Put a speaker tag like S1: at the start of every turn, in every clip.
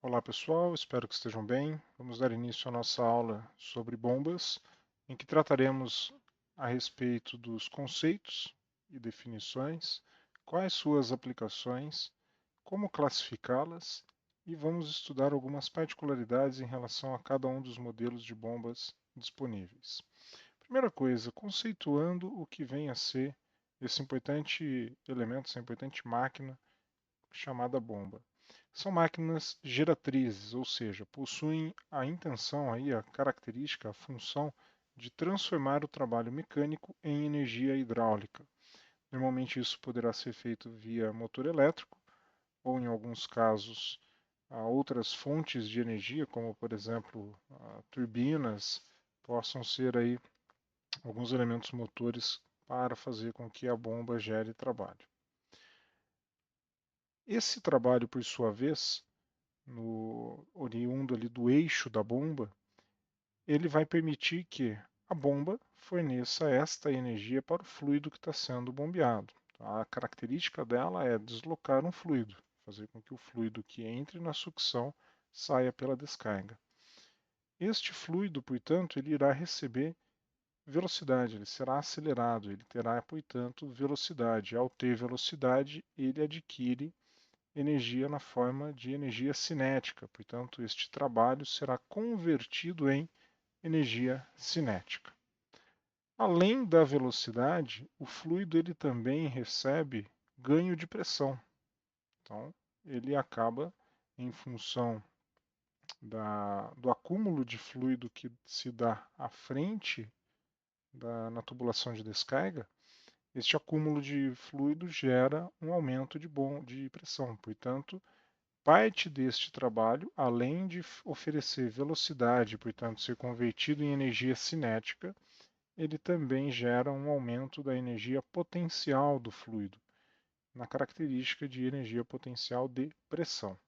S1: Olá pessoal, espero que estejam bem. Vamos dar início à nossa aula sobre bombas, em que trataremos a respeito dos conceitos e definições, quais suas aplicações, como classificá-las e vamos estudar algumas particularidades em relação a cada um dos modelos de bombas disponíveis. Primeira coisa, conceituando o que vem a ser esse importante elemento, essa importante máquina chamada bomba. São máquinas geratrizes, ou seja, possuem a intenção, aí, a característica, a função de transformar o trabalho mecânico em energia hidráulica. Normalmente isso poderá ser feito via motor elétrico ou, em alguns casos, outras fontes de energia, como por exemplo turbinas, possam ser aí alguns elementos motores para fazer com que a bomba gere trabalho. Esse trabalho, por sua vez, oriundo ali do eixo da bomba, ele vai permitir que a bomba forneça esta energia para o fluido que está sendo bombeado. A característica dela é deslocar um fluido, fazer com que o fluido que entre na sucção saia pela descarga. Este fluido, portanto, ele irá receber velocidade, ele será acelerado, ele terá, portanto, velocidade. Ao ter velocidade, ele adquire energia na forma de energia cinética, portanto, este trabalho será convertido em energia cinética. Além da velocidade, o fluido ele também recebe ganho de pressão. Então, ele acaba, em função do acúmulo de fluido que se dá à frente na tubulação de descarga, este acúmulo de fluido gera um aumento de pressão. Portanto, parte deste trabalho, além de oferecer velocidade, portanto ser convertido em energia cinética, ele também gera um aumento da energia potencial do fluido, na característica de energia potencial de pressão.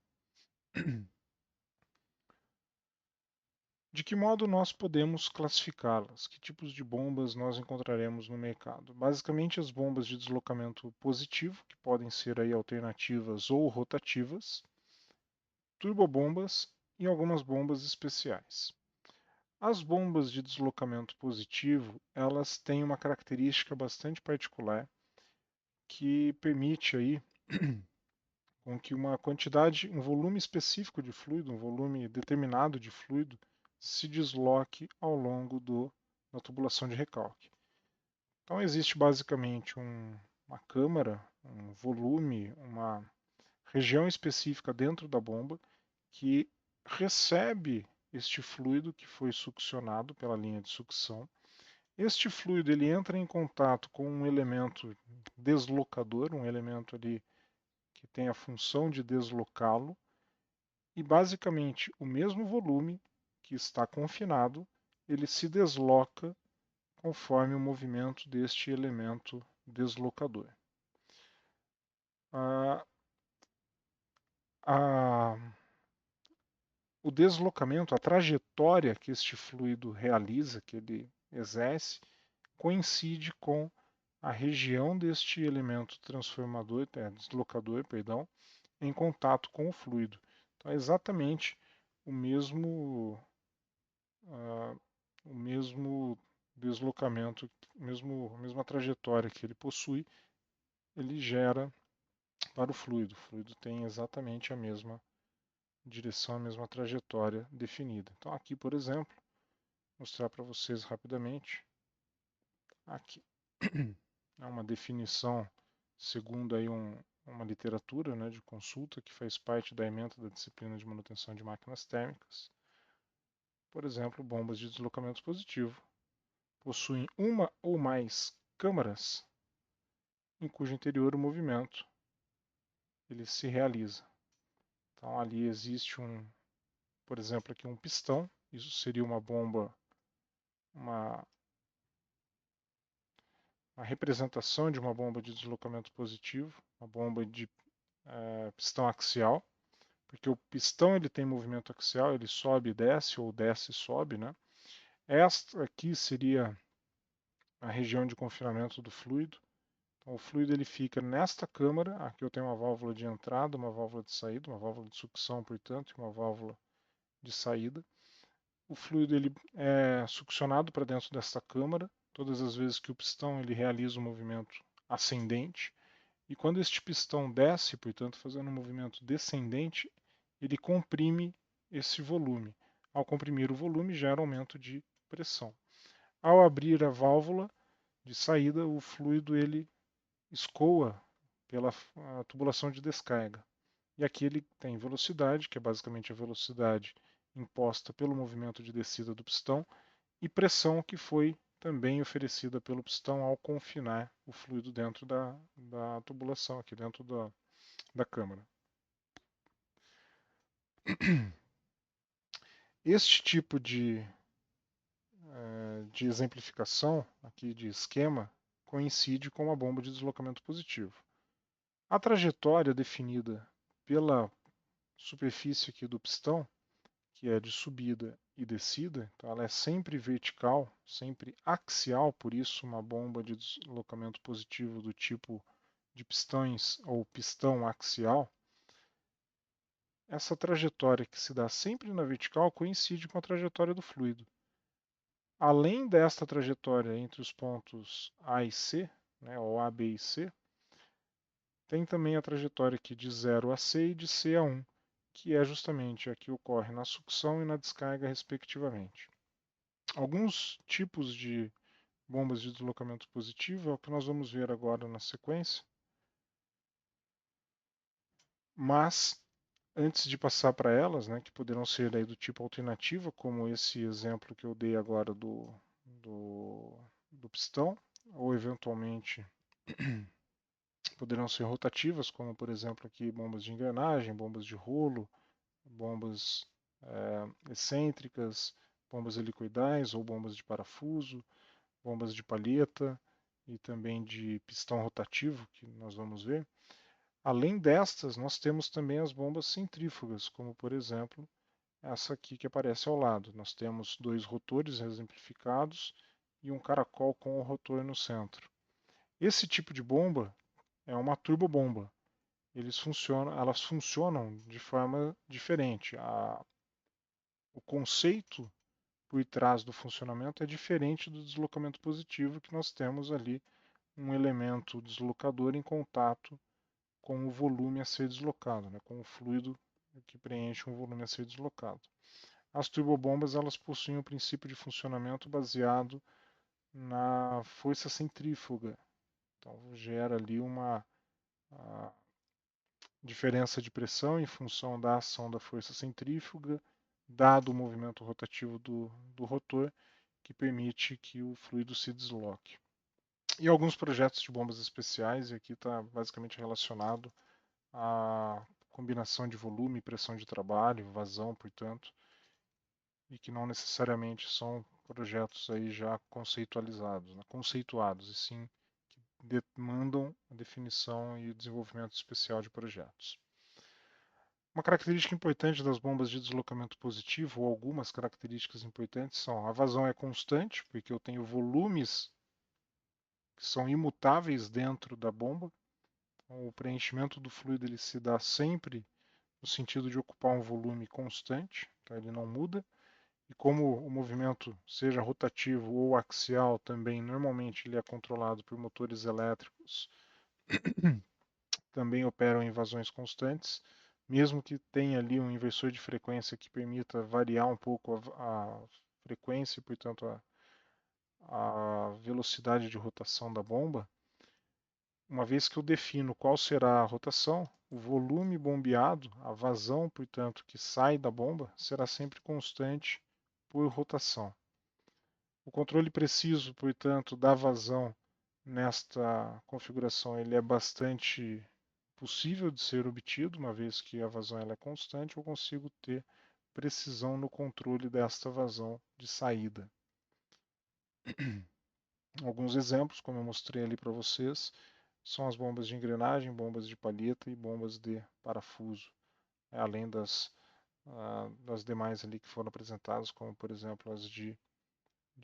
S1: De que modo nós podemos classificá-las? Que tipos de bombas nós encontraremos no mercado? Basicamente as bombas de deslocamento positivo, que podem ser aí alternativas ou rotativas, turbobombas e algumas bombas especiais. As bombas de deslocamento positivo, elas têm uma característica bastante particular que permite aí com que uma quantidade, um volume específico de fluido, um volume determinado de fluido, se desloque ao longo da tubulação de recalque. Então existe basicamente uma câmara, um volume, uma região específica dentro da bomba que recebe este fluido que foi succionado pela linha de sucção. Este fluido ele entra em contato com um elemento deslocador, um elemento ali que tem a função de deslocá-lo, e basicamente o mesmo volume que está confinado, ele se desloca conforme o movimento deste elemento deslocador. A, a, o deslocamento, a trajetória que este fluido realiza, que ele exerce, coincide com a região deste elemento transformador, deslocador, perdão, em contato com o fluido. Então é exatamente o mesmo, o mesmo deslocamento, a mesma trajetória que ele possui, ele gera para o fluido. O fluido tem exatamente a mesma direção, a mesma trajetória definida. Então aqui, por exemplo, mostrar para vocês rapidamente. Aqui é uma definição segundo aí uma literatura, né, de consulta que faz parte da ementa da disciplina de manutenção de máquinas térmicas. Por exemplo, bombas de deslocamento positivo possuem uma ou mais câmaras em cujo interior o movimento ele se realiza. Então ali existe por exemplo, aqui um pistão. Isso seria uma bomba, uma, uma representação de uma bomba de deslocamento positivo, uma bomba de pistão axial, porque o pistão ele tem movimento axial, ele sobe e desce, ou desce e sobe, né? Esta aqui seria a região de confinamento do fluido. Então, o fluido ele fica nesta câmara. Aqui eu tenho uma válvula de entrada, uma válvula de saída, uma válvula de sucção, portanto, e uma válvula de saída. O fluido ele é succionado para dentro desta câmara todas as vezes que o pistão ele realiza um movimento ascendente. E quando este pistão desce, portanto, fazendo um movimento descendente, ele comprime esse volume. Ao comprimir o volume, gera aumento de pressão. Ao abrir a válvula de saída, o fluido ele escoa pela tubulação de descarga. E aqui ele tem velocidade, que é basicamente a velocidade imposta pelo movimento de descida do pistão, e pressão, que foi também oferecida pelo pistão ao confinar o fluido dentro da tubulação, aqui dentro da câmara. Este tipo de exemplificação, aqui de esquema, coincide com a bomba de deslocamento positivo. A trajetória definida pela superfície aqui do pistão, que é de subida e descida, então ela é sempre vertical, sempre axial, por isso uma bomba de deslocamento positivo do tipo de pistões ou pistão axial. Essa trajetória que se dá sempre na vertical coincide com a trajetória do fluido. Além desta trajetória entre os pontos A e C, né, ou A, B e C, tem também a trajetória aqui de 0 a C e de C a 1, que é justamente a que ocorre na sucção e na descarga, respectivamente. Alguns tipos de bombas de deslocamento positivo é o que nós vamos ver agora na sequência, mas antes de passar para elas, né, que poderão ser daí do tipo alternativa, como esse exemplo que eu dei agora do pistão, ou eventualmente poderão ser rotativas, como por exemplo aqui bombas de engrenagem, bombas de rolo, bombas excêntricas, bombas helicoidais ou bombas de parafuso, bombas de palheta e também de pistão rotativo, que nós vamos ver. Além destas, nós temos também as bombas centrífugas, como por exemplo essa aqui que aparece ao lado. Nós temos dois rotores exemplificados e um caracol com o rotor no centro. Esse tipo de bomba é uma turbobomba. Elas funcionam de forma diferente. O conceito por trás do funcionamento é diferente do deslocamento positivo, que nós temos ali um elemento deslocador em contato com o volume a ser deslocado, né, com o fluido que preenche um volume a ser deslocado. As turbobombas elas possuem um princípio de funcionamento baseado na força centrífuga. Então gera ali uma diferença de pressão em função da ação da força centrífuga, dado o movimento rotativo do rotor, que permite que o fluido se desloque. E alguns projetos de bombas especiais, e aqui está basicamente relacionado à combinação de volume e pressão de trabalho, vazão, portanto, e que não necessariamente são projetos aí já conceitualizados, né, conceituados, e sim que demandam a definição e desenvolvimento especial de projetos. Uma característica importante das bombas de deslocamento positivo, ou algumas características importantes, são a vazão é constante, porque eu tenho volumes que são imutáveis dentro da bomba. Então, o preenchimento do fluido ele se dá sempre no sentido de ocupar um volume constante, então ele não muda. E como o movimento, seja rotativo ou axial, também normalmente ele é controlado por motores elétricos, também operam em vazões constantes, mesmo que tenha ali um inversor de frequência que permita variar um pouco a frequência e, portanto, a velocidade de rotação da bomba. Uma vez que eu defino qual será a rotação, o volume bombeado, a vazão, portanto, que sai da bomba, será sempre constante por rotação. O controle preciso, portanto, da vazão nesta configuração ele é bastante possível de ser obtido, uma vez que a vazão ela é constante, eu consigo ter precisão no controle desta vazão de saída. Alguns exemplos, como eu mostrei ali para vocês, são as bombas de engrenagem, bombas de palheta e bombas de parafuso, além das demais ali que foram apresentadas, como por exemplo as de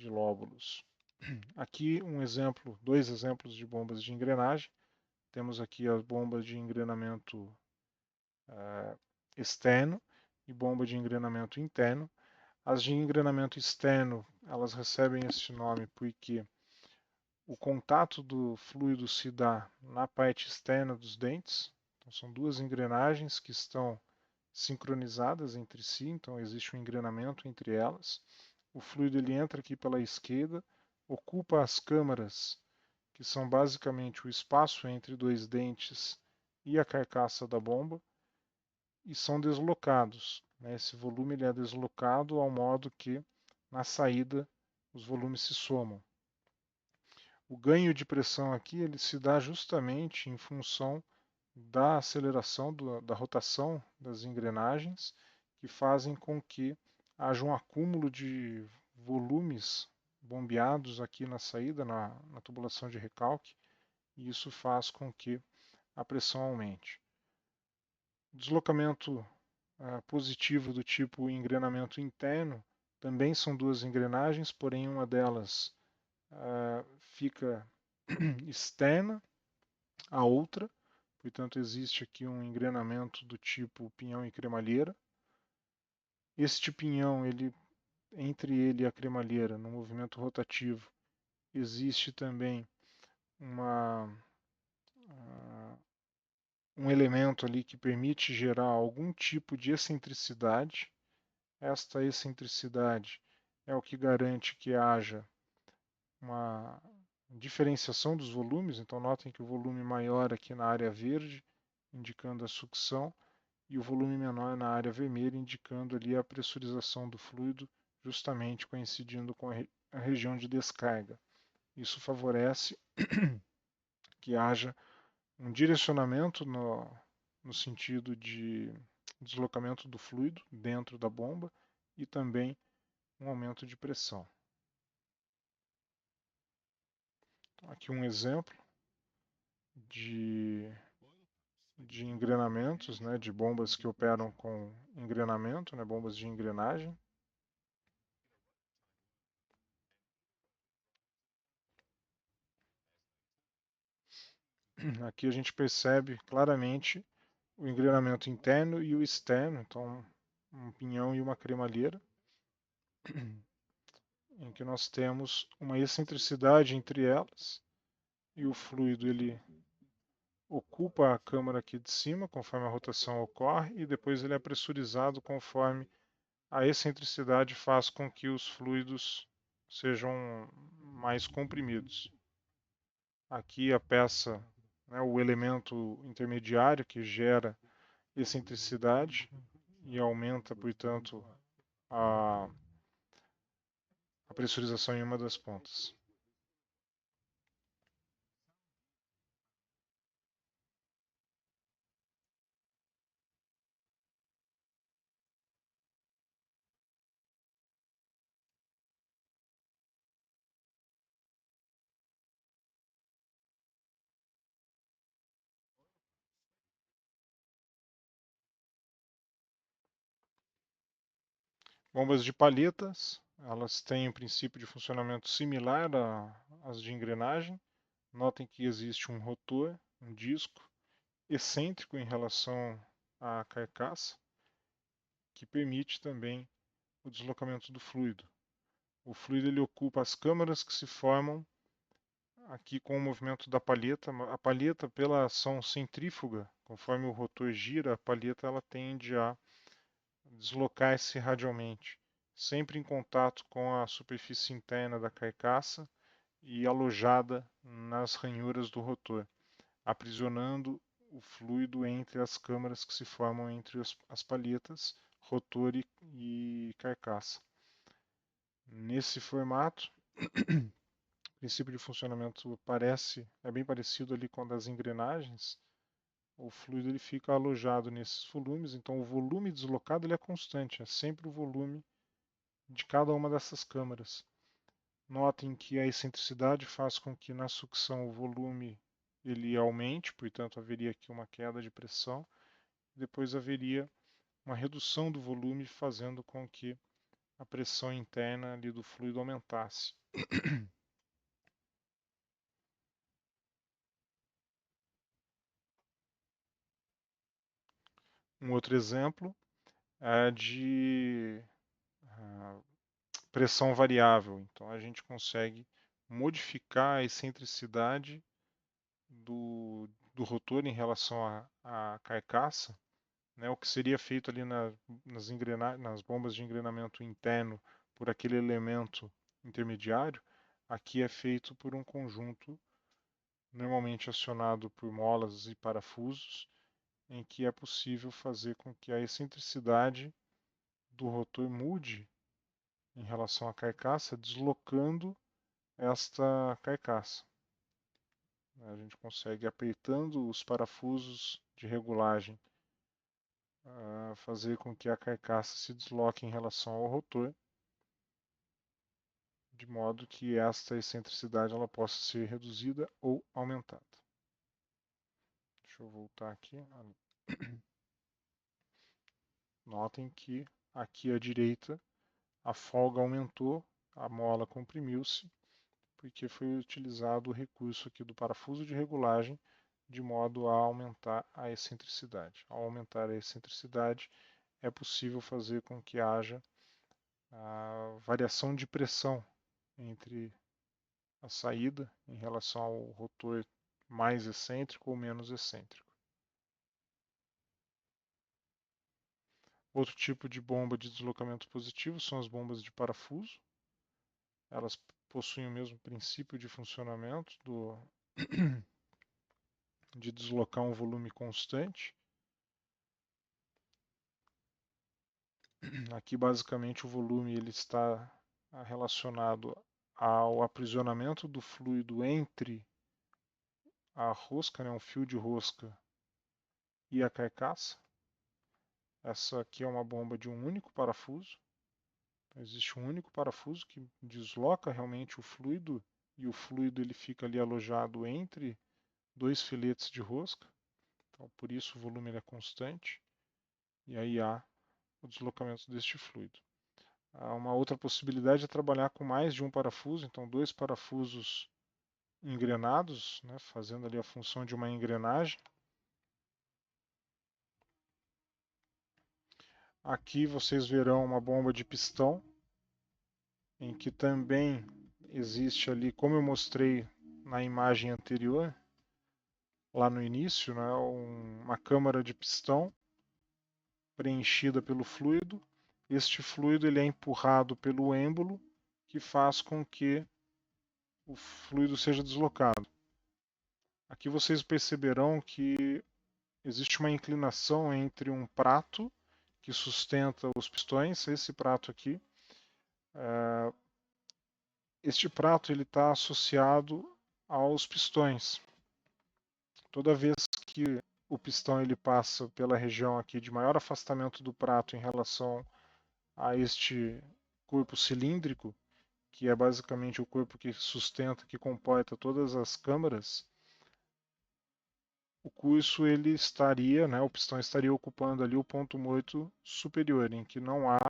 S1: lóbulos. Aqui um exemplo, dois exemplos de bombas de engrenagem. temos aqui as bombas de engrenamento externo e bomba de engrenamento interno. As de engrenamento externo, elas recebem esse nome porque o contato do fluido se dá na parte externa dos dentes. Então, são duas engrenagens que estão sincronizadas entre si, então existe um engrenamento entre elas. O fluido ele entra aqui pela esquerda, ocupa as câmaras, que são basicamente o espaço entre dois dentes e a carcaça da bomba, e são deslocados. Esse volume ele é deslocado ao modo que, na saída, os volumes se somam. O ganho de pressão aqui ele se dá justamente em função da aceleração da rotação das engrenagens, que fazem com que haja um acúmulo de volumes bombeados aqui na saída, na tubulação de recalque, e isso faz com que a pressão aumente. Deslocamento positivo do tipo engrenamento interno também são duas engrenagens, porém uma delas fica externa à outra, portanto existe aqui um engrenamento do tipo pinhão e cremalheira. Este pinhão, entre ele e a cremalheira, no movimento rotativo, existe também um elemento ali que permite gerar algum tipo de excentricidade. Esta excentricidade é o que garante que haja uma diferenciação dos volumes. Então notem que o volume maior aqui na área verde, indicando a sucção, e o volume menor na área vermelha, indicando ali a pressurização do fluido, justamente coincidindo com a região de descarga. Isso favorece que haja um direcionamento no sentido de deslocamento do fluido dentro da bomba e também um aumento de pressão. Então, aqui um exemplo de engrenamentos, de bombas que operam com engrenamento, bombas de engrenagem. Aqui a gente percebe claramente o engrenamento interno e o externo, então um pinhão e uma cremalheira, em que nós temos uma excentricidade entre elas e o fluido ele ocupa a câmara aqui de cima conforme a rotação ocorre e depois ele é pressurizado conforme a excentricidade faz com que os fluidos sejam mais comprimidos. Aqui a peça, o elemento intermediário que gera excentricidade e aumenta, portanto, a pressurização em uma das pontas. Bombas de palhetas, elas têm um princípio de funcionamento similar às de engrenagem. Notem que existe um rotor, um disco, excêntrico em relação à carcaça, que permite também o deslocamento do fluido. O fluido ele ocupa as câmaras que se formam aqui com o movimento da palheta. A palheta, pela ação centrífuga, conforme o rotor gira, a palheta ela tende a deslocar-se radialmente, sempre em contato com a superfície interna da carcaça e alojada nas ranhuras do rotor, aprisionando o fluido entre as câmaras que se formam entre as palhetas, rotor e carcaça. Nesse formato, o princípio de funcionamento é bem parecido ali com o das engrenagens. O fluido ele fica alojado nesses volumes, então o volume deslocado ele é constante, é sempre o volume de cada uma dessas câmaras. Notem que a excentricidade faz com que na sucção o volume ele aumente, portanto haveria aqui uma queda de pressão, depois haveria uma redução do volume fazendo com que a pressão interna ali do fluido aumentasse. Um outro exemplo é de pressão variável. Então a gente consegue modificar a excentricidade do rotor em relação à carcaça, né, o que seria feito ali nas bombas de engrenamento interno por aquele elemento intermediário, aqui é feito por um conjunto normalmente acionado por molas e parafusos, em que é possível fazer com que a excentricidade do rotor mude em relação à carcaça, deslocando esta carcaça. A gente consegue, apertando os parafusos de regulagem, fazer com que a carcaça se desloque em relação ao rotor, de modo que esta excentricidade ela possa ser reduzida ou aumentada. Deixa eu voltar aqui. Notem que aqui à direita a folga aumentou, a mola comprimiu-se, porque foi utilizado o recurso aqui do parafuso de regulagem de modo a aumentar a excentricidade. Ao aumentar a excentricidade, é possível fazer com que haja a variação de pressão entre a saída em relação ao rotor mais excêntrico ou menos excêntrico. Outro tipo de bomba de deslocamento positivo são as bombas de parafuso. Elas possuem o mesmo princípio de funcionamento de deslocar um volume constante. Aqui basicamente o volume ele está relacionado ao aprisionamento do fluido entre a rosca, né, um fio de rosca, e a carcaça. Essa aqui é uma bomba de um único parafuso. Então, existe um único parafuso que desloca realmente o fluido, e o fluido ele fica ali alojado entre dois filetes de rosca. Então, por isso o volume ele é constante. E aí há o deslocamento deste fluido. Uma outra possibilidade é trabalhar com mais de um parafuso, então dois parafusos engrenados, né, fazendo ali a função de uma engrenagem. Aqui vocês verão uma bomba de pistão, em que também existe ali, como eu mostrei na imagem anterior, lá no início, né, uma câmara de pistão preenchida pelo fluido. Este fluido ele é empurrado pelo êmbolo, que faz com que o fluido seja deslocado. Aqui vocês perceberão que existe uma inclinação entre um prato que sustenta os pistões, esse prato aqui. Este prato ele está associado aos pistões. Toda vez que o pistão ele passa pela região aqui de maior afastamento do prato em relação a este corpo cilíndrico, que é basicamente o corpo que sustenta, que comporta todas as câmaras, o curso ele estaria, né, o pistão estaria ocupando ali o ponto morto superior, em que não há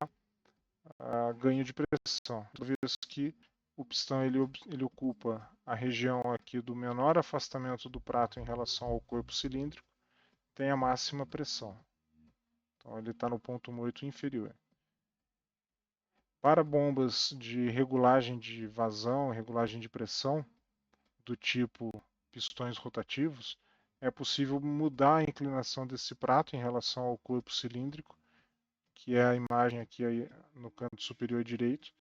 S1: ganho de pressão. Uma vez que o pistão ele ocupa a região aqui do menor afastamento do prato em relação ao corpo cilíndrico, tem a máxima pressão. Então ele está no ponto morto inferior. Para bombas de regulagem de vazão, regulagem de pressão, do tipo pistões rotativos, é possível mudar a inclinação desse prato em relação ao corpo cilíndrico, que é a imagem aqui no canto superior direito,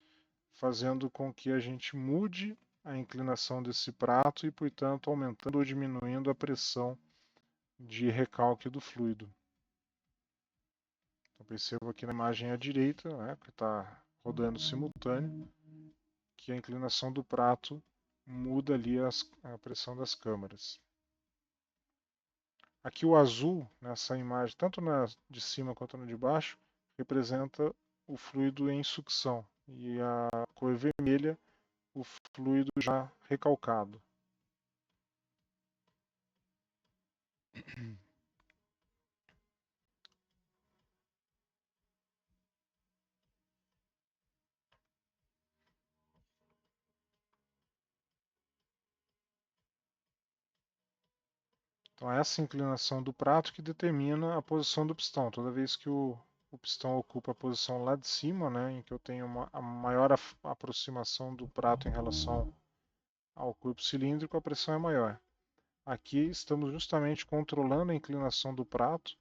S1: fazendo com que a gente mude a inclinação desse prato e, portanto, aumentando ou diminuindo a pressão de recalque do fluido. Então, percebo aqui na imagem à direita, né, que está rodando simultâneo, que a inclinação do prato muda ali a pressão das câmaras. Aqui o azul, nessa imagem, tanto na de cima quanto na de baixo, representa o fluido em sucção. E a cor vermelha, o fluido já recalcado. Então, essa inclinação do prato que determina a posição do pistão. Toda vez que o pistão ocupa a posição lá de cima, né, em que eu tenho a maior aproximação do prato em relação ao corpo cilíndrico, a pressão é maior. Aqui estamos justamente controlando a inclinação do prato,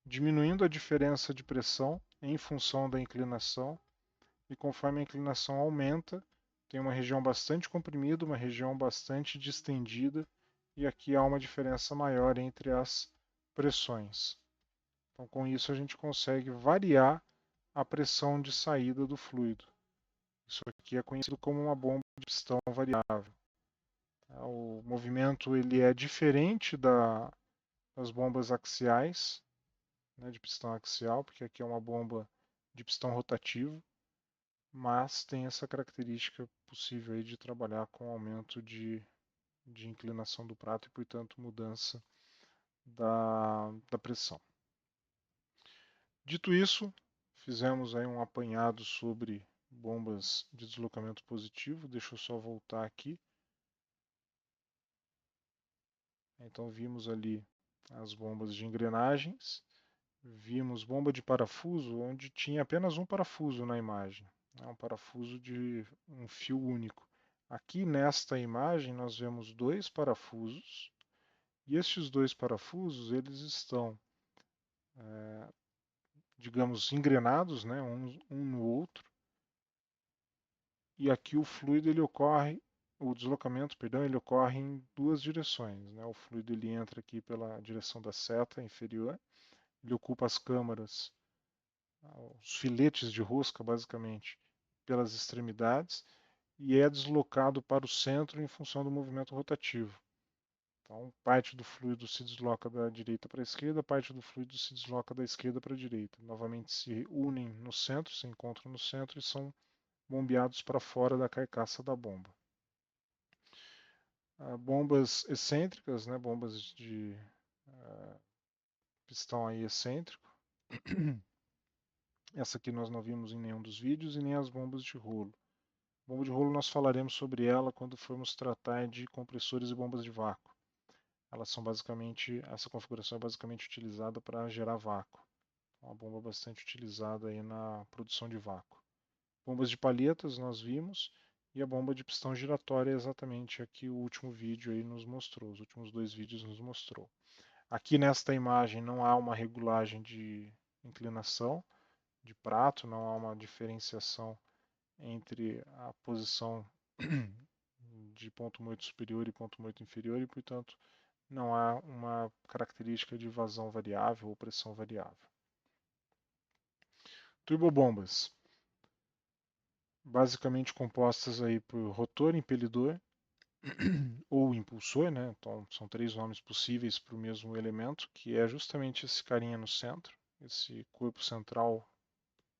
S1: diminuindo a diferença de pressão em função da inclinação, e conforme a inclinação aumenta, tem uma região bastante comprimida, uma região bastante distendida, e aqui há uma diferença maior entre as pressões. Então, com isso, a gente consegue variar a pressão de saída do fluido. Isso aqui é conhecido como uma bomba de pistão variável. O movimento ele é diferente das bombas axiais, né, de pistão axial, porque aqui é uma bomba de pistão rotativo, mas tem essa característica possível aí de trabalhar com aumento de inclinação do prato e, portanto, mudança da pressão. Dito isso, fizemos aí um apanhado sobre bombas de deslocamento positivo. Deixa eu só voltar aqui. Então vimos ali as bombas de engrenagens, vimos bomba de parafuso, onde tinha apenas um parafuso na imagem, um parafuso de um fio único. Aqui nesta imagem nós vemos dois parafusos, e estes dois parafusos eles estão, digamos, engrenados, né, um no outro, e aqui o fluido ele ocorre, o deslocamento, perdão, ele ocorre em duas direções, né? O fluido ele entra aqui pela direção da seta inferior, ele ocupa as câmaras, os filetes de rosca, basicamente, pelas extremidades, e é deslocado para o centro em função do movimento rotativo. Então, parte do fluido se desloca da direita para a esquerda, parte do fluido se desloca da esquerda para a direita. Novamente se unem no centro, se encontram no centro e são bombeados para fora da carcaça da bomba. Bombas excêntricas, né, bombas de pistão aí excêntrico. Essa aqui nós não vimos em nenhum dos vídeos, e nem as bombas de rolo. Bomba de rolo nós falaremos sobre ela quando formos tratar de compressores e bombas de vácuo. Elas são basicamente, essa configuração é basicamente utilizada para gerar vácuo. Uma bomba bastante utilizada aí na produção de vácuo. Bombas de palhetas nós vimos, e a bomba de pistão giratória é exatamente a que o último vídeo aí nos mostrou, os últimos dois vídeos nos mostrou. Aqui nesta imagem não há uma regulagem de inclinação de prato, não há uma diferenciação entre a posição de ponto morto superior e ponto morto inferior, e portanto não há uma característica de vazão variável ou pressão variável. Turbobombas, basicamente compostas aí por rotor, impelidor ou impulsor, né? Então são três nomes possíveis para o mesmo elemento, que é justamente esse carinha no centro, esse corpo central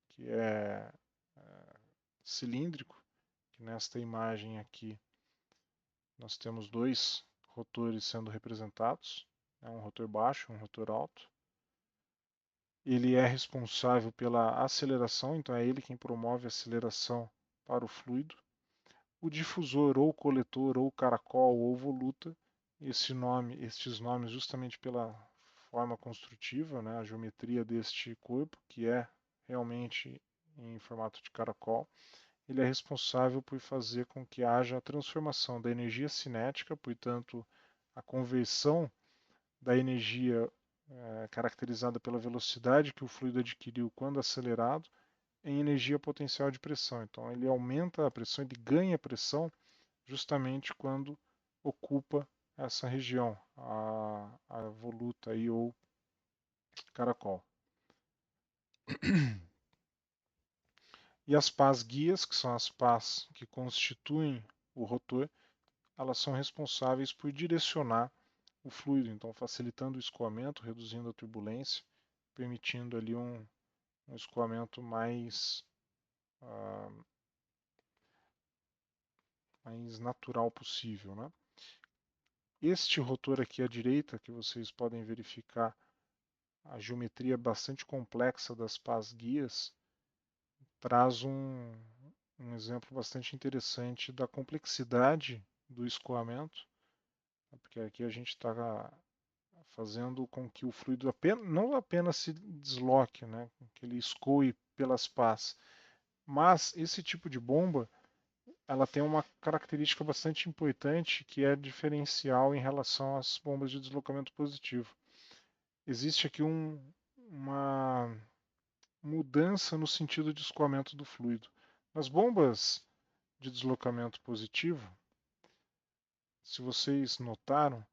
S1: que é cilíndrico, que nesta imagem aqui nós temos dois rotores sendo representados, um rotor baixo e um rotor alto. Ele é responsável pela aceleração, então é ele quem promove a aceleração para o fluido. O difusor, ou coletor, ou caracol, ou voluta, estes nomes justamente pela forma construtiva, né, a geometria deste corpo, que é realmente em formato de caracol, ele é responsável por fazer com que haja a transformação da energia cinética, portanto, a conversão da energia caracterizada pela velocidade que o fluido adquiriu quando acelerado, em energia potencial de pressão. Então, ele aumenta a pressão, ele ganha pressão justamente quando ocupa essa região, a voluta aí, ou caracol. E as pás guias, que são as pás que constituem o rotor, elas são responsáveis por direcionar o fluido, então facilitando o escoamento, reduzindo a turbulência, permitindo ali um escoamento mais natural possível, né? Este rotor aqui à direita, que vocês podem verificar a geometria bastante complexa das pás guias, traz um exemplo bastante interessante da complexidade do escoamento, porque aqui a gente está fazendo com que o fluido não apenas se desloque, né, que ele escoe pelas pás, mas esse tipo de bomba ela tem uma característica bastante importante que é diferencial em relação às bombas de deslocamento positivo. Existe aqui uma mudança no sentido de escoamento do fluido. Nas bombas de deslocamento positivo, se vocês notaram,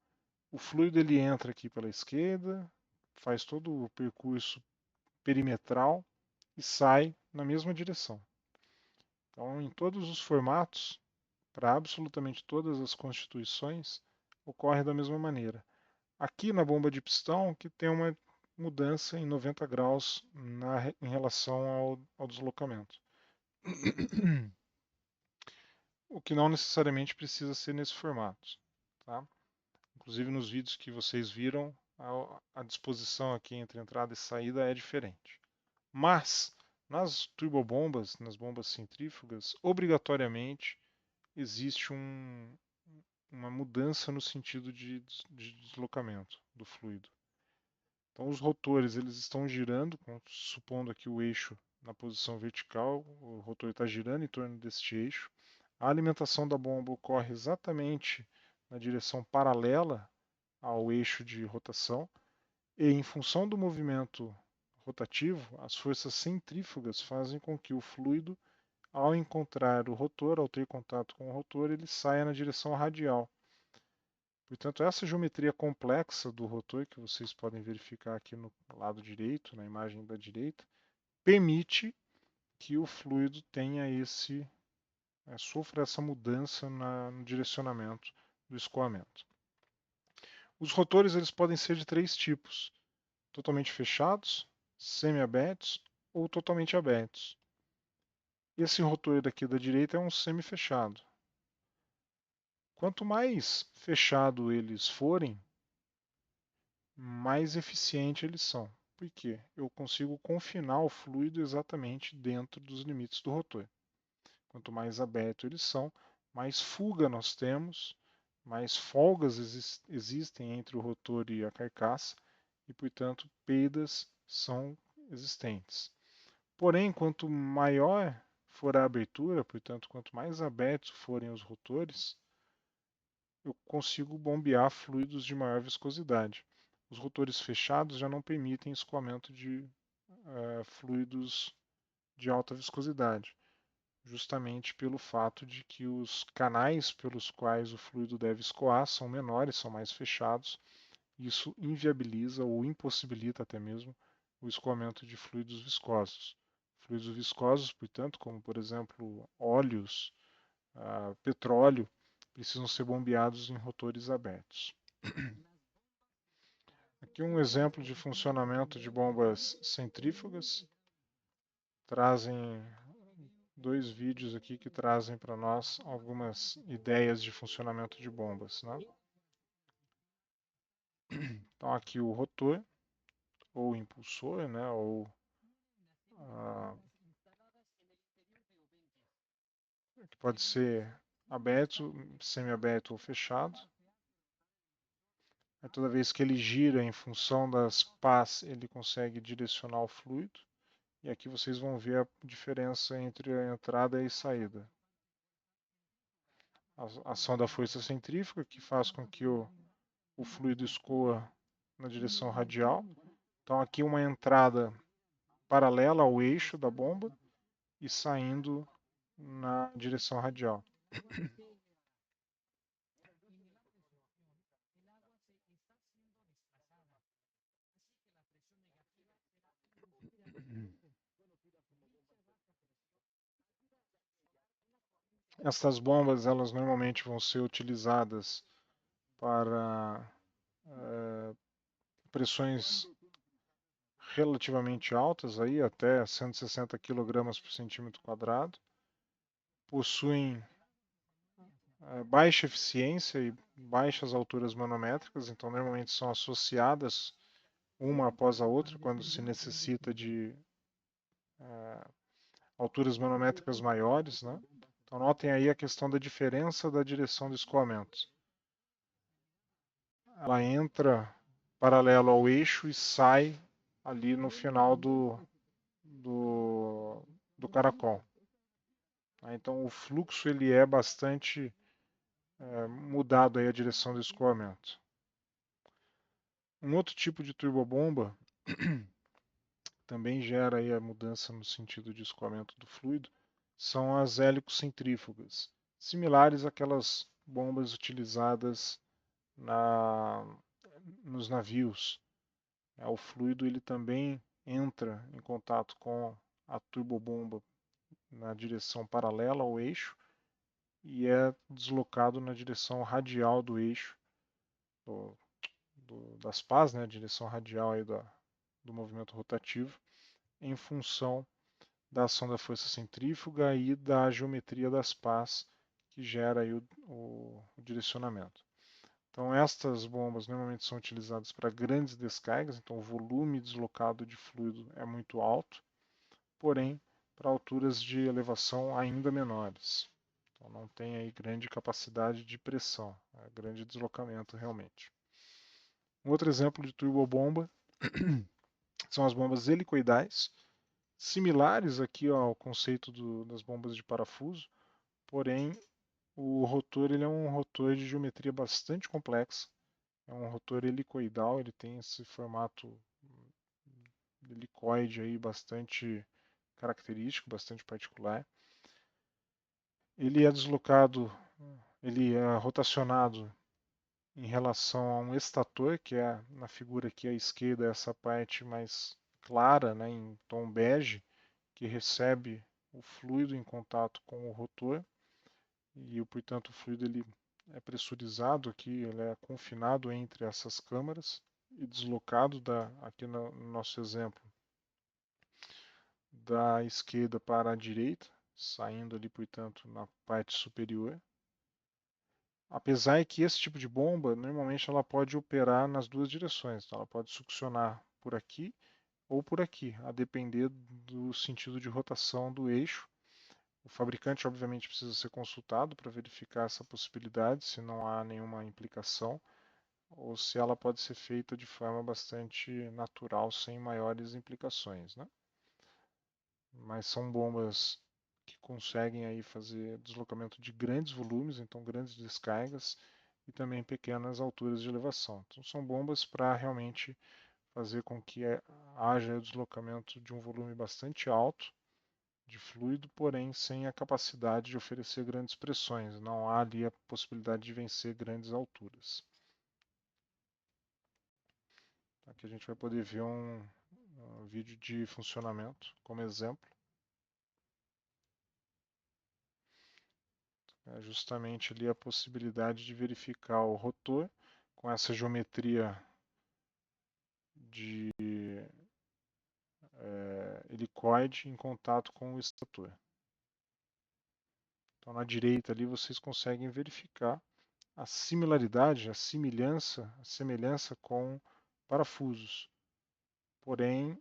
S1: o fluido ele entra aqui pela esquerda, faz todo o percurso perimetral e sai na mesma direção. Então, em todos os formatos, para absolutamente todas as constituições, ocorre da mesma maneira. Aqui na bomba de pistão, que tem uma mudança em 90 graus em relação ao deslocamento. O que não necessariamente precisa ser nesse formato. Tá? Inclusive nos vídeos que vocês viram, a disposição aqui entre entrada e saída é diferente. Mas nas turbobombas, nas bombas centrífugas, obrigatoriamente existe uma mudança no sentido de deslocamento do fluido. Então os rotores eles estão girando, supondo aqui o eixo na posição vertical, o rotor está girando em torno deste eixo. A alimentação da bomba ocorre exatamente na direção paralela ao eixo de rotação e em função do movimento rotativo, as forças centrífugas fazem com que o fluido, ao encontrar o rotor, ao ter contato com o rotor, ele saia na direção radial. Portanto, essa geometria complexa do rotor, que vocês podem verificar aqui no lado direito, na imagem da direita, permite que o fluido tenha sofra essa mudança no direcionamento do escoamento. Os rotores eles podem ser de três tipos: totalmente fechados, semi-abertos ou totalmente abertos. Esse rotor daqui da direita é um semi-fechado. Quanto mais fechado eles forem, mais eficiente eles são. Por quê? Eu consigo confinar o fluido exatamente dentro dos limites do rotor. Quanto mais aberto eles são, mais fuga nós temos, mais folgas existem entre o rotor e a carcaça e, portanto, perdas são existentes. Porém, quanto maior for a abertura, portanto, quanto mais abertos forem os rotores, eu consigo bombear fluidos de maior viscosidade. Os rotores fechados já não permitem escoamento de fluidos de alta viscosidade, justamente pelo fato de que os canais pelos quais o fluido deve escoar são menores, são mais fechados. Isso inviabiliza ou impossibilita até mesmo o escoamento de fluidos viscosos. Fluidos viscosos, portanto, como por exemplo óleos, petróleo, precisam ser bombeados em rotores abertos. Aqui um exemplo de funcionamento de bombas centrífugas. Trazem dois vídeos aqui que trazem para nós algumas ideias de funcionamento de bombas. Né? Então aqui o rotor, ou impulsor, né? Ou que pode ser aberto, semi-aberto ou fechado. Toda vez que ele gira em função das pás, ele consegue direcionar o fluido. E aqui vocês vão ver a diferença entre a entrada e a saída. A ação da força centrífuga, que faz com que o fluido escoa na direção radial. Então aqui uma entrada paralela ao eixo da bomba e saindo na direção radial. Essas bombas, elas normalmente vão ser utilizadas para pressões relativamente altas, aí, até 160 kg por centímetro quadrado. Possuem baixa eficiência e baixas alturas manométricas, então normalmente são associadas uma após a outra quando se necessita de alturas manométricas maiores. Né? Então notem aí a questão da diferença da direção do escoamento. Ela entra paralelo ao eixo e sai ali no final do caracol. Então o fluxo ele é bastante mudado aí a direção do escoamento. Um outro tipo de turbobomba também gera aí a mudança no sentido de escoamento do fluido, são as hélico-centrífugas, similares àquelas bombas utilizadas na, nos navios. O fluido ele também entra em contato com a turbobomba na direção paralela ao eixo e é deslocado na direção radial do eixo das pás, né, a direção radial aí do movimento rotativo, em função da ação da força centrífuga e da geometria das pás que gera aí o direcionamento. Então estas bombas normalmente são utilizadas para grandes descargas, então o volume deslocado de fluido é muito alto, porém para alturas de elevação ainda menores. Então não tem aí grande capacidade de pressão, é grande deslocamento realmente. Um outro exemplo de turbobomba são as bombas helicoidais, similares aqui ao conceito das bombas de parafuso, porém o rotor ele é um rotor de geometria bastante complexa, é um rotor helicoidal, ele tem esse formato helicoide aí bastante característico, bastante particular. Ele é deslocado, ele é rotacionado em relação a um estator, que é na figura aqui à esquerda, essa parte mais clara, né, em tom bege, que recebe o fluido em contato com o rotor e, portanto, o fluido ele é pressurizado aqui, ele é confinado entre essas câmaras e deslocado aqui no nosso exemplo da esquerda para a direita, saindo ali, portanto, na parte superior. Apesar que esse tipo de bomba, normalmente ela pode operar nas duas direções, então ela pode succionar por aqui ou por aqui, a depender do sentido de rotação do eixo. O fabricante, obviamente, precisa ser consultado para verificar essa possibilidade, se não há nenhuma implicação, ou se ela pode ser feita de forma bastante natural, sem maiores implicações, né? Mas são bombas que conseguem aí fazer deslocamento de grandes volumes, então grandes descargas, e também pequenas alturas de elevação. Então são bombas para realmente fazer com que haja o deslocamento de um volume bastante alto de fluido, porém sem a capacidade de oferecer grandes pressões. Não há ali a possibilidade de vencer grandes alturas. Aqui a gente vai poder ver um vídeo de funcionamento como exemplo. É justamente ali a possibilidade de verificar o rotor com essa geometria de helicoide em contato com o estator. Então na direita ali vocês conseguem verificar a similaridade, a semelhança com parafusos. Porém,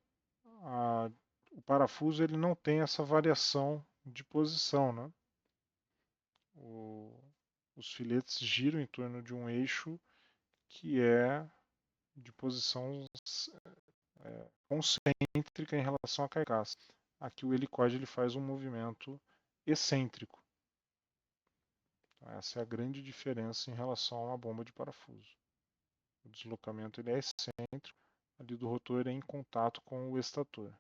S1: o parafuso ele não tem essa variação de posição, né? Os filetes giram em torno de um eixo que é de posição concêntrica em relação à carcaça. Aqui o helicóide ele faz um movimento excêntrico. Então, essa é a grande diferença em relação a uma bomba de parafuso. O deslocamento ele é excêntrico, ali do rotor é em contato com o estator.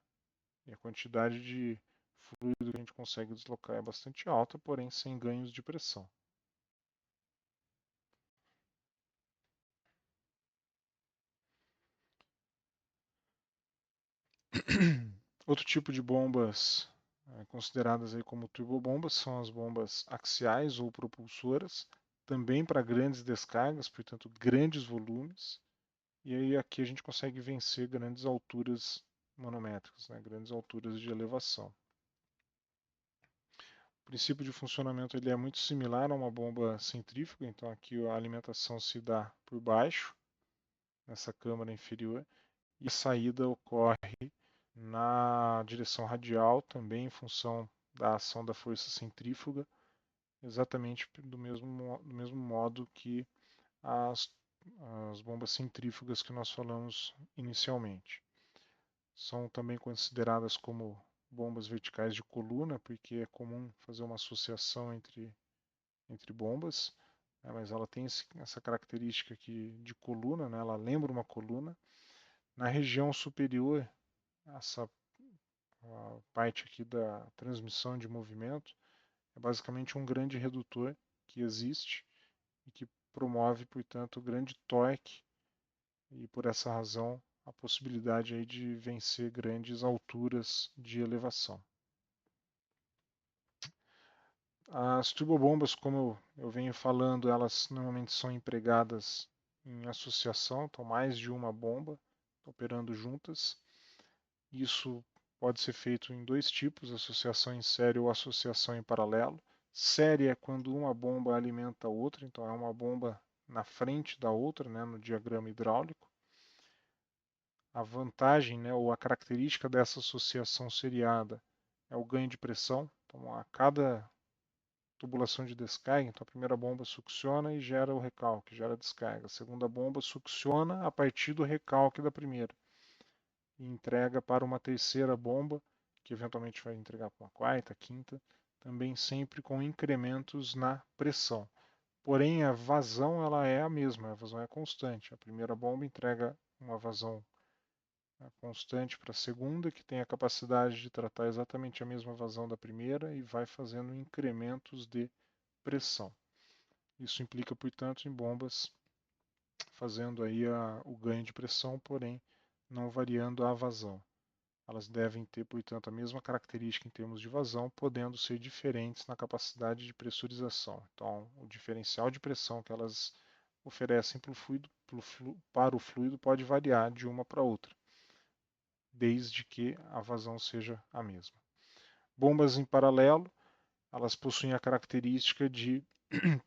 S1: E a quantidade de fluido que a gente consegue deslocar é bastante alta, porém sem ganhos de pressão. Outro tipo de bombas consideradas aí como turbobombas são as bombas axiais ou propulsoras, também para grandes descargas, portanto grandes volumes. E aí aqui a gente consegue vencer grandes alturas manométricas, né, grandes alturas de elevação. O princípio de funcionamento ele é muito similar a uma bomba centrífuga, então aqui a alimentação se dá por baixo, nessa câmara inferior, e a saída ocorre na direção radial, também em função da ação da força centrífuga, exatamente do mesmo modo que as as bombas centrífugas que nós falamos inicialmente. São também consideradas como bombas verticais de coluna, porque é comum fazer uma associação entre bombas, né, mas ela tem essa característica aqui de coluna, né, ela lembra uma coluna. Na região superior, essa a parte aqui da transmissão de movimento é basicamente um grande redutor que existe e que promove, portanto, grande torque e por essa razão a possibilidade aí de vencer grandes alturas de elevação. As turbobombas, como eu venho falando, elas normalmente são empregadas em associação, então mais de uma bomba operando juntas. Isso pode ser feito em dois tipos, associação em série ou associação em paralelo. Série é quando uma bomba alimenta a outra, então é uma bomba na frente da outra, né, no diagrama hidráulico. A vantagem, né, ou a característica dessa associação seriada é o ganho de pressão. Então, a cada tubulação de descarga, então a primeira bomba succiona e gera o recalque, gera a descarga. A segunda bomba succiona a partir do recalque da primeira e entrega para uma terceira bomba, que eventualmente vai entregar para uma quarta, quinta, também sempre com incrementos na pressão. Porém, a vazão ela é a mesma, a vazão é constante. A primeira bomba entrega uma vazão constante para a segunda, que tem a capacidade de tratar exatamente a mesma vazão da primeira e vai fazendo incrementos de pressão. Isso implica, portanto, em bombas fazendo aí o ganho de pressão, porém não variando a vazão. Elas devem ter, portanto, a mesma característica em termos de vazão, podendo ser diferentes na capacidade de pressurização. Então, o diferencial de pressão que elas oferecem para o fluido pode variar de uma para outra, desde que a vazão seja a mesma. Bombas em paralelo, elas possuem a característica de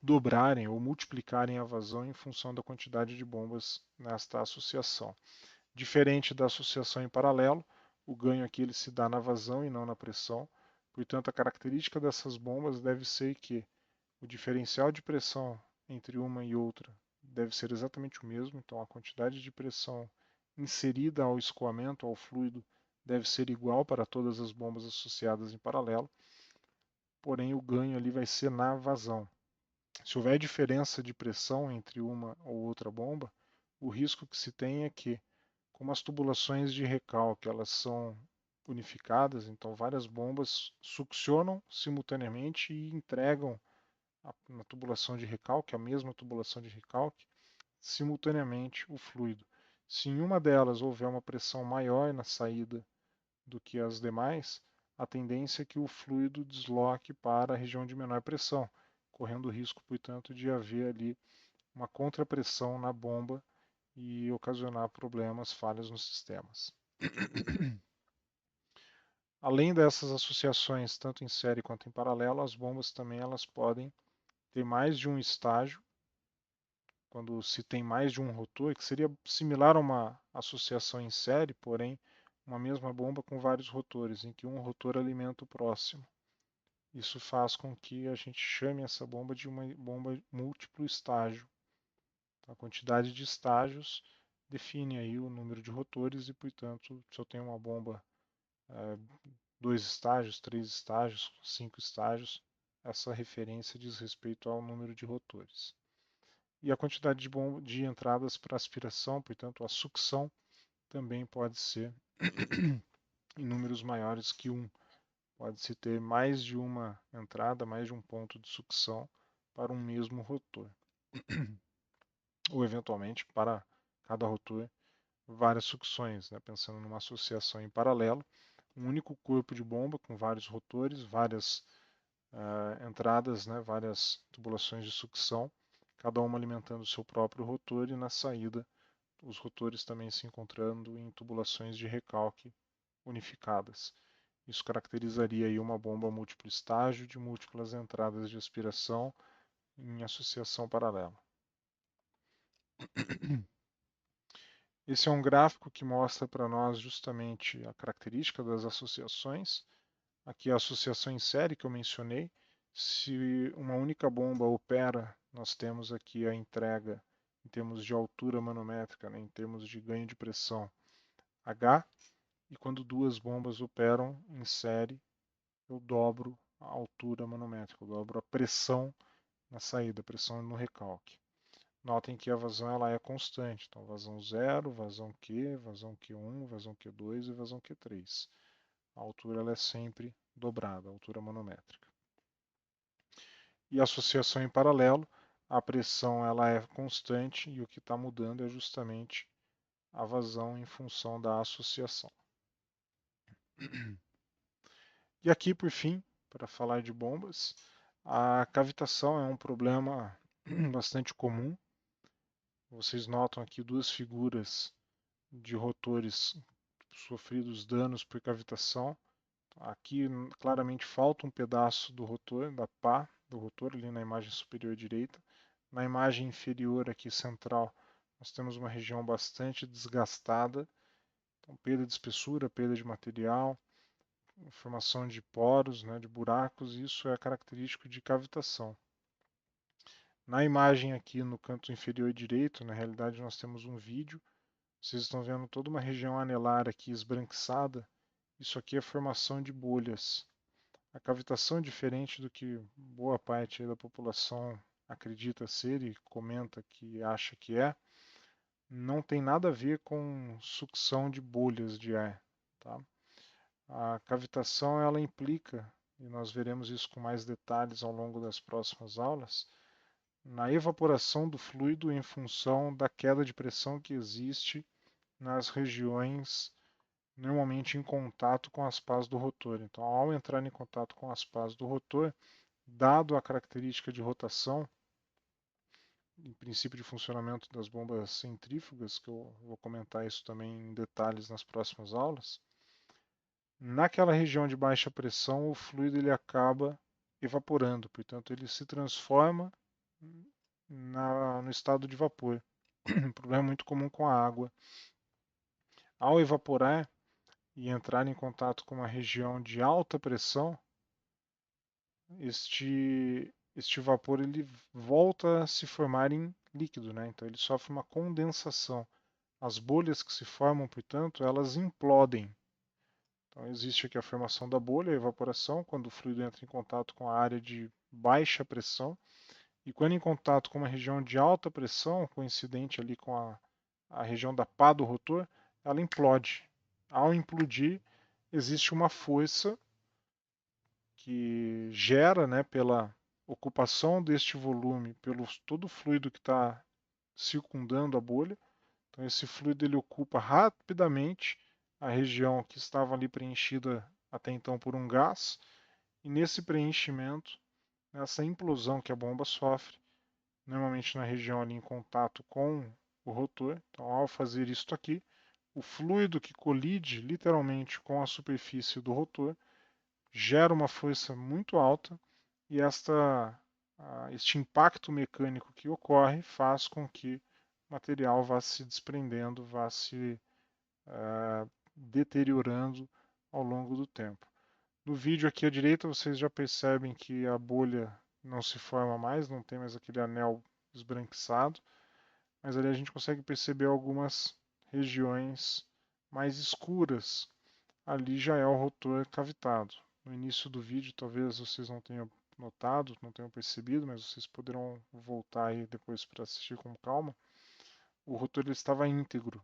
S1: dobrarem ou multiplicarem a vazão em função da quantidade de bombas nesta associação. Diferente da associação em paralelo, o ganho aqui ele se dá na vazão e não na pressão. Portanto, a característica dessas bombas deve ser que o diferencial de pressão entre uma e outra deve ser exatamente o mesmo. Então, a quantidade de pressão inserida ao escoamento, ao fluido, deve ser igual para todas as bombas associadas em paralelo. Porém, o ganho ali vai ser na vazão. Se houver diferença de pressão entre uma ou outra bomba, o risco que se tem é que, como as tubulações de recalque elas são unificadas, então várias bombas succionam simultaneamente e entregam na tubulação de recalque, a mesma tubulação de recalque, simultaneamente o fluido. Se em uma delas houver uma pressão maior na saída do que as demais, a tendência é que o fluido desloque para a região de menor pressão, correndo o risco, portanto, de haver ali uma contrapressão na bomba e ocasionar problemas, falhas nos sistemas. Além dessas associações, tanto em série quanto em paralelo, as bombas também elas podem ter mais de um estágio, quando se tem mais de um rotor, que seria similar a uma associação em série, porém uma mesma bomba com vários rotores, em que um rotor alimenta o próximo. Isso faz com que a gente chame essa bomba de uma bomba múltiplo estágio. A quantidade de estágios define aí o número de rotores e, portanto, se eu tenho uma bomba 2 estágios, 3 estágios, 5 estágios, essa referência diz respeito ao número de rotores. E a quantidade de entradas para aspiração, portanto, a sucção, também pode ser em números maiores que 1. Pode-se ter mais de uma entrada, mais de um ponto de sucção para um mesmo rotor. Ou, eventualmente, para cada rotor, várias sucções, né? Pensando numa associação em paralelo, um único corpo de bomba com vários rotores, várias entradas, né? Várias tubulações de sucção, cada uma alimentando o seu próprio rotor e na saída os rotores também se encontrando em tubulações de recalque unificadas. Isso caracterizaria aí uma bomba múltiplo estágio de múltiplas entradas de aspiração em associação paralela. Esse é um gráfico que mostra para nós justamente a característica das associações. Aqui a associação em série que eu mencionei. Se uma única bomba opera, nós temos aqui a entrega em termos de altura manométrica, né, em termos de ganho de pressão, H, e quando duas bombas operam em série, eu dobro a altura manométrica, eu dobro a pressão na saída, a pressão no recalque. Notem que a vazão ela é constante, então vazão 0, vazão Q, vazão Q1, vazão Q2 e vazão Q3. A altura ela é sempre dobrada, a altura manométrica. E a associação em paralelo, a pressão ela é constante e o que está mudando é justamente a vazão em função da associação. E aqui, por fim, para falar de bombas, a cavitação é um problema bastante comum. Vocês notam aqui duas figuras de rotores sofridos danos por cavitação. Aqui claramente falta um pedaço do rotor, da pá do rotor, ali na imagem superior direita. Na imagem inferior aqui central, nós temos uma região bastante desgastada. Então, perda de espessura, perda de material, formação de poros, né, de buracos, isso é característico de cavitação. Na imagem aqui no canto inferior direito, na realidade nós temos um vídeo, vocês estão vendo toda uma região anelar aqui esbranquiçada, isso aqui é formação de bolhas. A cavitação, diferente do que boa parte da população acredita ser e comenta que acha que é, não tem nada a ver com sucção de bolhas de ar. Tá? A cavitação ela implica, e nós veremos isso com mais detalhes ao longo das próximas aulas, na evaporação do fluido em função da queda de pressão que existe nas regiões normalmente em contato com as pás do rotor. Então, ao entrar em contato com as pás do rotor, dado a característica de rotação, em princípio de funcionamento das bombas centrífugas, que eu vou comentar isso também em detalhes nas próximas aulas, naquela região de baixa pressão, o fluido ele acaba evaporando, portanto, ele se transforma no estado de vapor. Um problema muito comum com a água. Ao evaporar e entrar em contato com uma região de alta pressão, este vapor ele volta a se formar em líquido, né? Então ele sofre uma condensação. As bolhas que se formam, portanto, elas implodem. Então existe aqui a formação da bolha, a evaporação, quando o fluido entra em contato com a área de baixa pressão, e quando em contato com uma região de alta pressão, coincidente ali com a região da pá do rotor, ela implode. Ao implodir, existe uma força que gera, né, pela ocupação deste volume, pelo todo o fluido que está circundando a bolha. Então esse fluido ele ocupa rapidamente a região que estava ali preenchida até então por um gás, e nesse preenchimento, nessa implosão que a bomba sofre, normalmente na região ali em contato com o rotor, então ao fazer isto aqui, o fluido que colide literalmente com a superfície do rotor gera uma força muito alta e este impacto mecânico que ocorre faz com que o material vá se desprendendo, vá se deteriorando ao longo do tempo. No vídeo aqui à direita vocês já percebem que a bolha não se forma mais, não tem mais aquele anel esbranquiçado, mas ali a gente consegue perceber algumas regiões mais escuras. Ali já é o rotor cavitado. No início do vídeo talvez vocês não tenham notado, não tenham percebido, mas vocês poderão voltar aí depois para assistir com calma. O rotor ele estava íntegro.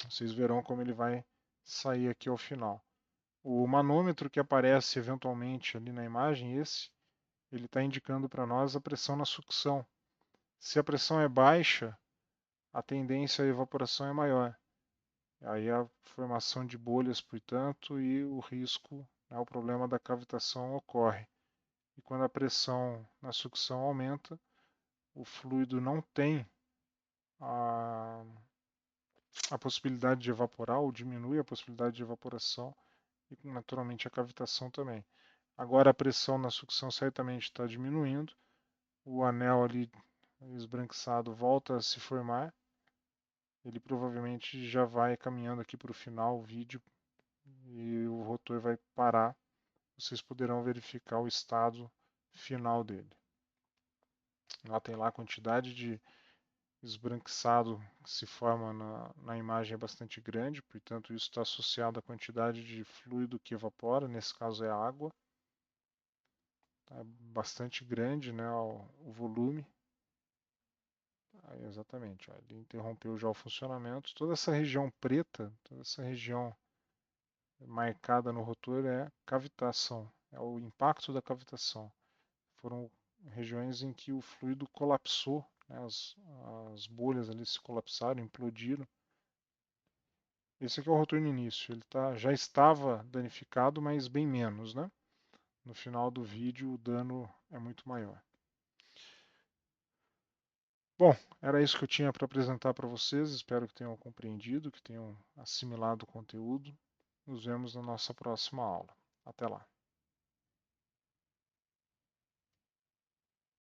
S1: Vocês verão como ele vai sair aqui ao final. O manômetro que aparece eventualmente ali na imagem, ele está indicando para nós a pressão na sucção. Se a pressão é baixa, a tendência à evaporação é maior. Aí a formação de bolhas, portanto, e o risco, né, o problema da cavitação ocorre. E quando a pressão na sucção aumenta, o fluido não tem a possibilidade de evaporar ou diminui a possibilidade de evaporação e naturalmente a cavitação também. Agora a pressão na sucção certamente está diminuindo, o anel ali esbranquiçado volta a se formar, ele provavelmente já vai caminhando aqui para o final do vídeo e o rotor vai parar. Vocês poderão verificar o estado final dele. Notem lá a quantidade de esbranquiçado que se forma na imagem é bastante grande, portanto isso está associado à quantidade de fluido que evapora, nesse caso é a água. É bastante grande, né, o volume. Aí, exatamente, ó, ele interrompeu já o funcionamento. Toda essa região preta, toda essa região marcada no rotor é cavitação, é o impacto da cavitação. Foram regiões em que o fluido colapsou, né, as bolhas ali se colapsaram, implodiram. Esse aqui é o rotor no início, ele já estava danificado, mas bem menos, né? No final do vídeo o dano é muito maior. Bom, era isso que eu tinha para apresentar para vocês. Espero que tenham compreendido, que tenham assimilado o conteúdo. Nos vemos na nossa próxima aula. Até lá.